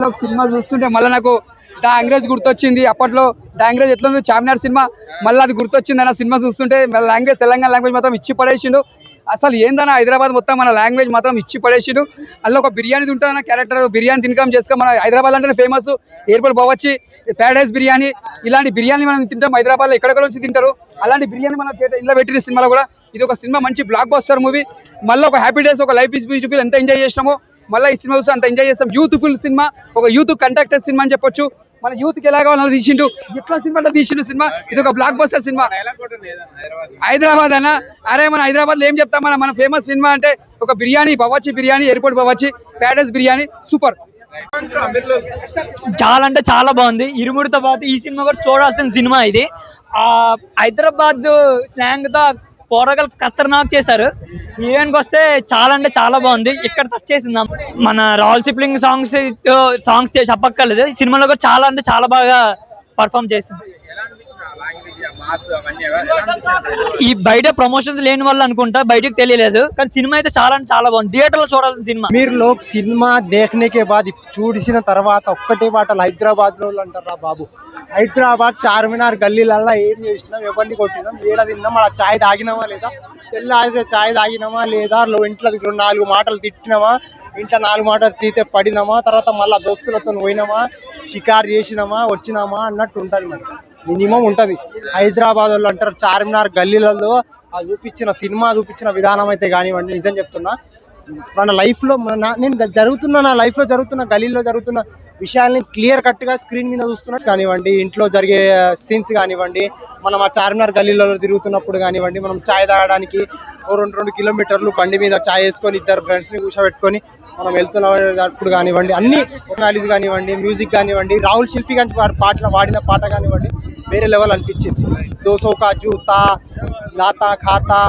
ఒక సినిమా చూస్తుంటే మళ్ళీ నాకు దా అంగ్రేజ్ గుర్తొచ్చింది. అప్పట్లో దా అంగ్రేజ్ ఎట్లా ఉంది, చార్మినార్ సినిమా మళ్ళీ అది గుర్తొచ్చింది అన్న సినిమా చూస్తుంటే. లాంగ్వేజ్ తెలంగాణ లాంగ్వేజ్ మాత్రం ఇచ్చి పడేసిండు. అసలు ఏందన్నా హైదరాబాద్ మొత్తం మన లాంగ్వేజ్ మాత్రం ఇచ్చి పడేసిండు. అందులో ఒక బిర్యానీ తింటానన్న క్యారెక్టర్, బిర్యానీ తినకం చేసుకో. మన హైదరాబాద్ అంటేనే ఫేమస్ ఎయిర్పోర్ట్ పోవచ్చి ప్యారడైజ్ బిర్యానీ, ఇలాంటి బిర్యానీ మనం తింటాం హైదరాబాద్లో ఎక్కడెక్కడ నుంచి తింటారు. అలాంటి బిర్యానీ మన ఇంట్లో పెట్టిన సినిమాలో కూడా ఇది ఒక సినిమా మంచి బ్లాక్ బస్టర్ మూవీ. మళ్ళీ ఒక హ్యాపీ డేస్, ఒక లైఫ్ ఇస్ బ్యూటిఫుల్ ఎంత ఎంజాయ్ చేసినామో మళ్ళీ ఈ సినిమా చూస్తే అంత ఎంజాయ్ చేస్తాం. యూత్ఫుల్ సినిమా, ఒక యూత్ కంటాక్టెడ్ సినిమా అని చెప్పొచ్చు. మన యూత్ కి ఎలా కావాలో తీసిండు, ఎట్లా సినిమా అంటే తీసిండు సినిమా. ఇది ఒక బ్లాక్ బస్టర్ సినిమా. హైదరాబాద్ అన్న, అరే మన హైదరాబాద్ లో ఏం చెప్తాం, మన ఫేమస్ సినిమా అంటే ఒక biryani, Bawarchi biryani, airport Bawarchi, Paradise biryani, super. చాలా అంటే చాలా బాగుంది. ఇరుముడితో పాటు ఈ సినిమా కూడా చూడాల్సిన సినిమా ఇది. హైదరాబాద్ స్లాంగ్ తో పోరగలు ఖతర్నాక్ చేశారు. హీరోయిన్కి వస్తే చాలా అంటే చాలా బాగుంది. ఇక్కడ టచ్ చేసింది మన రాహుల్ సిప్లింగ్ సాంగ్స్ చెప్పక్కర్లేదు. ఈ సినిమాలో కూడా చాలా అంటే చాలా బాగా పర్ఫామ్ చేసింది. ఈ బయట ప్రమోషన్స్ లేని వల్ల అనుకుంటా బయటకు తెలియలేదు, కానీ సినిమా అయితే చాలా అంటే చాలా బాగుంది. థియేటర్ లో చూడాల్సిన సినిమా. మీరు లోక్ సినిమా దేఖనేకే బాద్ చూసిన తర్వాత ఒక్కటే మాటలు హైదరాబాద్ లో అంటారా బాబు. హైదరాబాద్ చార్మినార్ గల్లీలల్లా ఏం చేసినాం, ఎవరిని కొట్టినాం, ఏడ తిన్నాం, అలా చాయ్ తాగినామా లేదా, తెల్లారితే చాయ్ తాగినామా లేదా, ఇంట్లో 4 మాటలు తిట్టినామా, ఇంట్లో 4 మాటలు తీతే పడినామా, తర్వాత మళ్ళీ దోస్తులతో పోయినామా, షికారు చేసినామా, వచ్చినామా అన్నట్టు ఉంటుంది. మరి మినిమం ఉంటుంది. హైదరాబాద్ వాళ్ళు అంటారు చార్మినార్ గల్లీలలో ఆ చూపించిన సినిమా చూపించిన విధానం అయితే కానివ్వండి, నిజం చెప్తున్నా మన లైఫ్లో నేను నా లైఫ్లో జరుగుతున్న గల్లీలో జరుగుతున్న విషయాల్ని క్లియర్ కట్గా స్క్రీన్ మీద చూస్తున్నా కానివ్వండి, ఇంట్లో జరిగే సీన్స్ కానివ్వండి, మనం ఆ చార్మినార్ గల్లీలో తిరుగుతున్నప్పుడు కానివ్వండి, మనం చాయ్ తాగడానికి 2 కిలోమీటర్లు బండి మీద చాయ్ వేసుకొని 2 ఫ్రెండ్స్ని కూర్చోబెట్టుకొని మనం వెళ్తున్నప్పుడు కానివ్వండి, అన్ని టెక్నాలజీ కానివ్వండి, మ్యూజిక్ కానివ్వండి, రాహుల్ శిల్పి గారి వాడిన పాట కానివ్వండి, వేరే లెవెల్ అనిపించింది. 200 కా జూతా లాతా ఖాతా